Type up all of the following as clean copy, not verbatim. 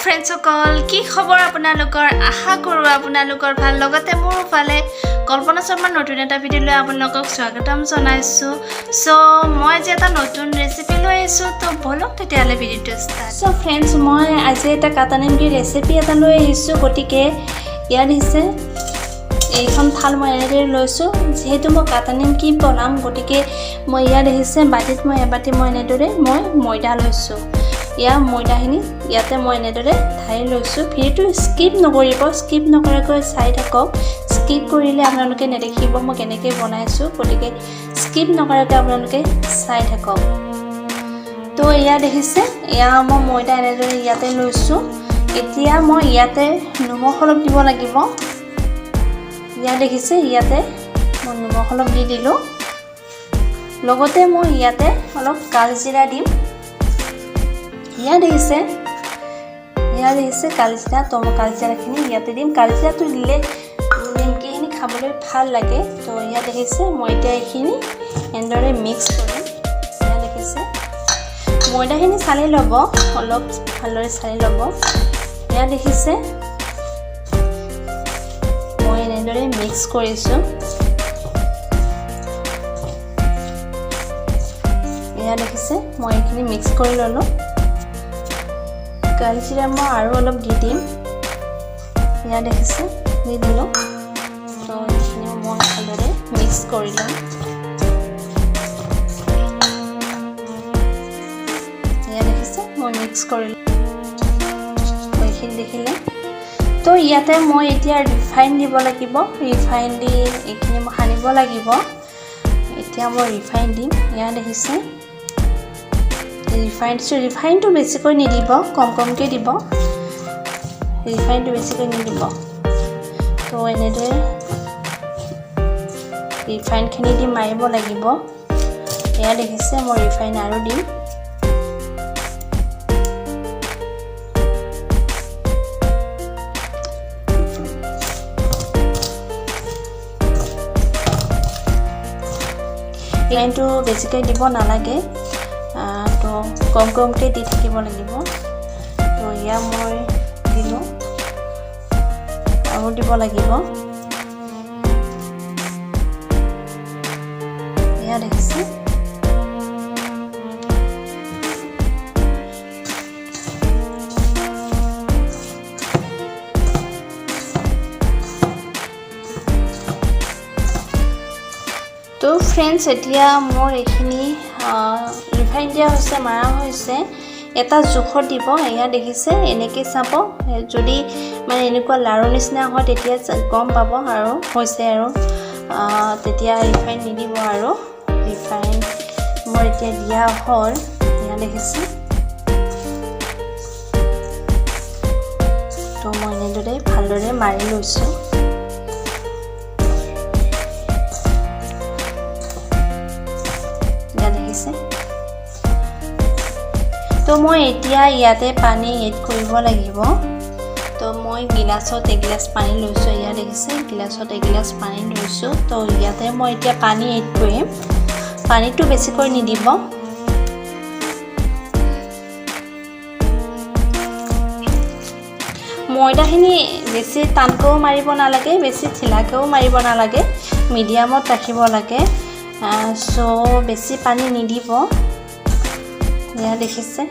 friends सकल की खबर आपनालोकर आशा करूँ आपनालोकर ভাল লগতে মোৰ ফালে কল্পনা শৰ্মাৰ নতুন এটা ভিডিঅ লৈ আপোনালোকক স্বাগতম জনাইছো সো মই যে এটা নতুন ৰেচিপি লৈ আহিছো তো বলক তেতিয়ালে ভিডিঅটো ষ্টাৰ্ট সো फ्रेंड्स মই আজি এটা কাটা নিমকি ৰেচিপি এটা লৈ আহিছো গটিকে ইয়াৰ দিছে এইখন থাল মই এনে লৈছো যেহেতু মই কাটা নিমকি বনাম গটিকে মই ইয়াৰ দিছে বাটিত মই এবাটি মই এনেদৰে মই ময়দা লৈছো या ময়দাখিনি ইয়াতে মই এনেদৰে ঠাই লৈছো ভিডিঅটো স্কিপ নকৰাকৈ চাই থাকক স্কিপ কৰিলে আপোনালোকে নেদেখিব মই কেনেকৈ বনাইছো গতিকে স্কিপ নকৰাকৈ আপোনালোকে চাই থাকক তো ইয়া দেখিছে ইয়া মই ময়দা এনেদৰে ইয়াতে লৈছো এতিয়া মই ইয়াতে নিমখ অলপ দিব লাগিব ইয়া দেখিছে ইয়াতে মই নিমখ অলপ দি দিলো লগতে মই ইয়াতে অলপ কালজিৰা দিম या देखे कालजिरा तो मैं कालजिराखिनि इते दिम कालजिराটো दिले निमकिखिनि खाबले ভাল লাগে तो या देखे मैं एखिनि एंदरे मिक्स करिम या देखे मयदाखिनि साली लब अलप भालदरे साली लब या देखे मैं एनेदरे मिक्स करिसु या देखे मैं एखिनि मिक्स करि ललो कालजिरा मैं और अलग दी दिम या देखे दी दिलो तो ये मैं भालदरे मिक्स कर लम या देखे मैं मिक्स कर देखिले तो इते मैं इतना रिफाइन দিব লাগিব रिफाइन दी এইখিনি মই সানিব লাগিব এতিয়া মই रिफाइन দিম या देखे रिफाइन तो बेसिक निदिब कम के दिब रिफाइन तो बेसिक निदिब तो एनेदरे रिफाइन खिनि दि मारिब লাগিব या देखे मैं रिफाइन आरो दिम रिफाइन तो बेसिक दिब नालागे तो कम के दी থাকিব লাগিব तो या মই দিলো আৰু দিব লাগিব या দেখিছে तो फ्रेंड्स एटिया मोर एखिनि रिफाइन दिया होइसे मारा होइसे एटा जुखर দিব এয়া দেখিছে এনেকে চাপ যদি মানে এনেকুৱা লাৰু নিচিনা হয় তেতিয়া গম পাব আৰু হৈছে আৰু তেতিয়া ৰিফাইন নিদিব আৰু ৰিফাইন মই এতিয়া দিয়া হ'ল এয়া দেখিছে তো মই এনেদৰে ভালদৰে মাৰি লৈছো এয়া দেখিছে तो मैं इतना इते पानी एड करिब লাগিব तो मैं गिलासत एगिलास पानी लैसो या देखे गिलासत एगिलास पानी लैसो तो इते मैं इतना पानी एड करिम पानी तो बेसिक निदिब मयदाखिनि बेसि टानकौ मारिब नालागे बेसि ढिलाकौ मारिब नालागे मिडियामत राखिब लागे सो बेसि पानी निदिब या देখিছে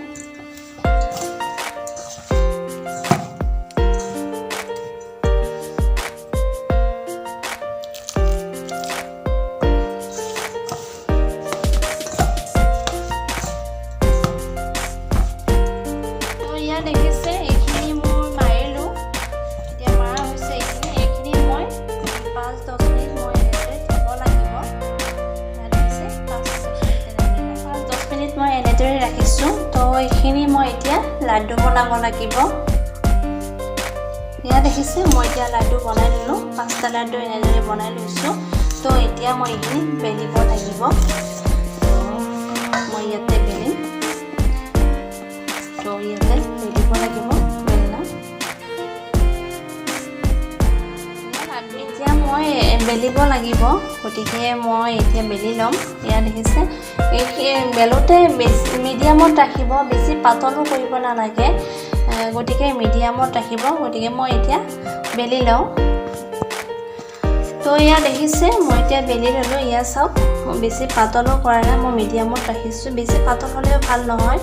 राखिছো तो এইখিনি মই এতিয়া লাড্ডু বনাব লাগিব ইয়া দেখিছে মই এতিয়া লাড্ডু বনাই ললো পাঁচটা লাড্ডু এনেদৰে বনাই লৈছো তো এতিয়া মই এইখিনি বেলিব লাগিব তো মই ইয়াতে বেলিম তো ইয়াতে বেলিব লাগিব বেলনা এতিয়া মই বেলিব লাগিব গতিকে মই এতিয়া বেলি লম ইয়া দেখিছে এই বেলোতে মিডিয়ামত ৰাখিব বেছি পাতলো কৰিব নালাগে গতিকে মিডিয়ামত ৰাখিব গতিকে মই এতিয়া বেলি লওঁ তো ইয়া দেখিছে মই এতিয়া বেলি ললোঁ ইয়া চাওক মই বেছি পাতলো কৰা নাই মই মিডিয়ামত ৰাখিছোঁ বেছি পাতল হ'লেও ভাল নহয়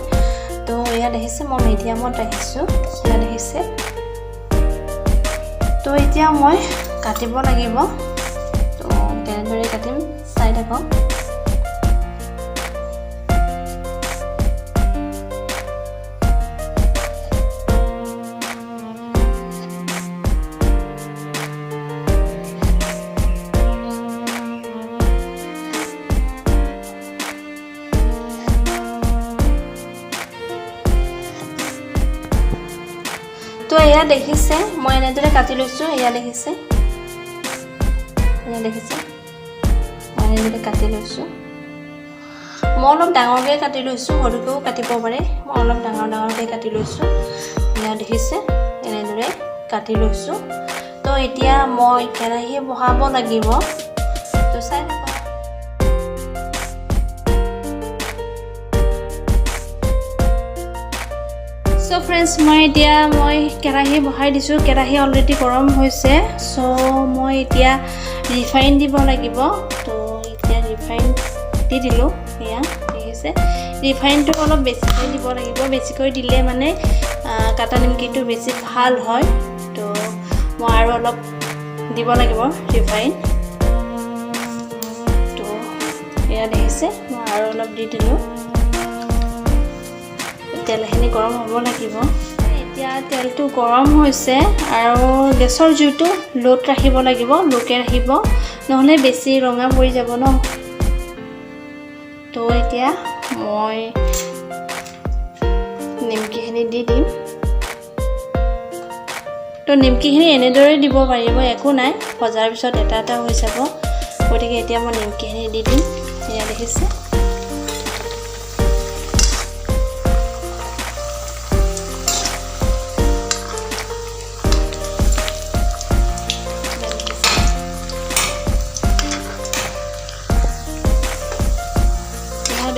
তো ইয়া দেখিছে মই মিডিয়ামত ৰাখিছোঁ ইয়া দেখিছে তো এতিয়া মই কাটিব লাগিব তো কেনেদৰে কাটিম চাই থাকক তো এয়া দেখিছে মই এনেদৰে কাটি লৈছোঁ এয়া দেখিছে মই এনেদৰে কাটি লৈছোঁ মই অলপ ডাঙৰকৈ কাটি লৈছোঁ সৰুকৈও কাটিব পাৰে মই অলপ ডাঙৰকৈ কাটি লৈছোঁ এয়া দেখিছে এনেদৰে কাটি লৈছোঁ তো এতিয়া মই কেৰাহী বহাব লাগিব তো চাই থাকক সো ফ্ৰেন্ডছ মই কেৰাহী বহাই দিছোঁ কেৰাহী অলৰেডি গৰম হৈছে সো মই এতিয়া ৰিফাইন দিব লাগিব তো এতিয়া ৰিফাইন দি দিলোঁ এয়া দেখিছে ৰিফাইনটো অলপ বেছিকৈ দিব লাগিব বেছিকৈ দিলে মানে কাটা নিমকিটো বেছি ভাল হয় তো মই আৰু অলপ দিব লাগিব ৰিফাইন তো এয়া দেখিছে মই আৰু অলপ দি দিলোঁ তেলখিনি গৰম হ'ব লাগিব এতিয়া তেলটো গৰম হৈছে আৰু গেছৰ জুইটো লোত ৰাখিব লাগিব লোকে ৰাখিব নহ'লে বেছি ৰঙা পৰি যাব ন তো এতিয়া মই নিমকিখিনি দি দিম তো নিমকিখিনি এনেদৰে দিব পাৰিব একো নাই ভজাৰ পিছত এটা এটা হৈ যাব গতিকে এতিয়া মই নিমকিখিনি দি দিম এয়া দেখিছে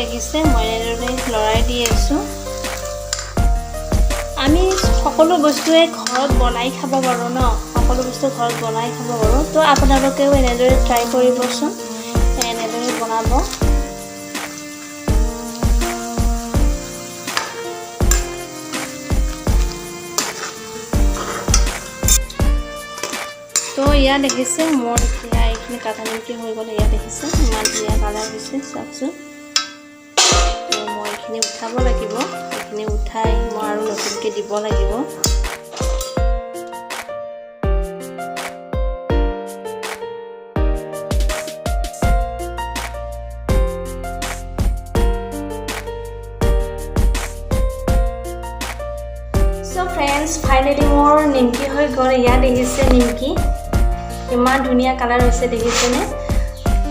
দেখিছে মই এনেদৰে লৰাই দি আছোঁ আমি সকলো বস্তুৱে ঘৰত বনাই খাব পাৰোঁ ন সকলো বস্তু ঘৰত বনাই খাব পাৰোঁ তো আপোনালোকেও এনেদৰে ট্ৰাই কৰিবচোন এনেদৰে বনাব তো ইয়া দেখিছে মোৰ এতিয়া এইখিনি কাটা নিমকি হৈ গ'ল ইয়া দেখিছে ইমান ধুনীয়া কালাৰ হৈছে চাওকচোন এইখিনি উঠাব লাগিব এইখিনি উঠাই মই আৰু নতুনকৈ দিব লাগিব সো ফ্ৰেন্ডছ ফাইনেলি মোৰ নিমকি হৈ গ'ল ইয়া দেখিছে নিমকি ইমান ধুনীয়া কালাৰ হৈছে দেখিছেনে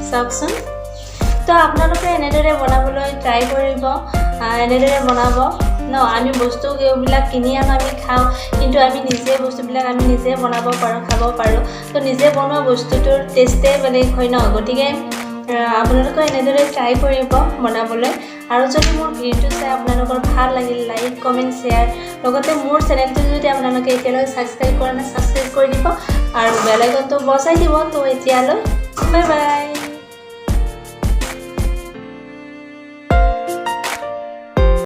চাওকচোন তো আপোনালোকে এনেদৰে বনাবলৈ ট্ৰাই কৰিব এনেদৰে বনাব ন আমি বস্তুবিলাক কিনি আনো আমি খাওঁ কিন্তু আমি নিজে বস্তুবিলাক আমি নিজে বনাব পাৰোঁ খাব পাৰোঁ তো নিজে বনোৱা বস্তুটোৰ টেষ্টে বেলেগ হয় ন গতিকে আপোনালোকে এনেদৰে ট্ৰাই কৰিব বনাবলৈ আৰু যদি মোৰ ভিডিঅ'টো চাই আপোনালোকৰ ভাল লাগিল লাইক কমেণ্ট শ্বেয়াৰ লগতে মোৰ চেনেলটো যদি আপোনালোকে এতিয়ালৈ ছাবস্ক্ৰাইব কৰা নাই ছাবস্ক্ৰাইব কৰি দিব আৰু বেল আইকনটো বজাই দিব তো এতিয়ালৈ বাই বাই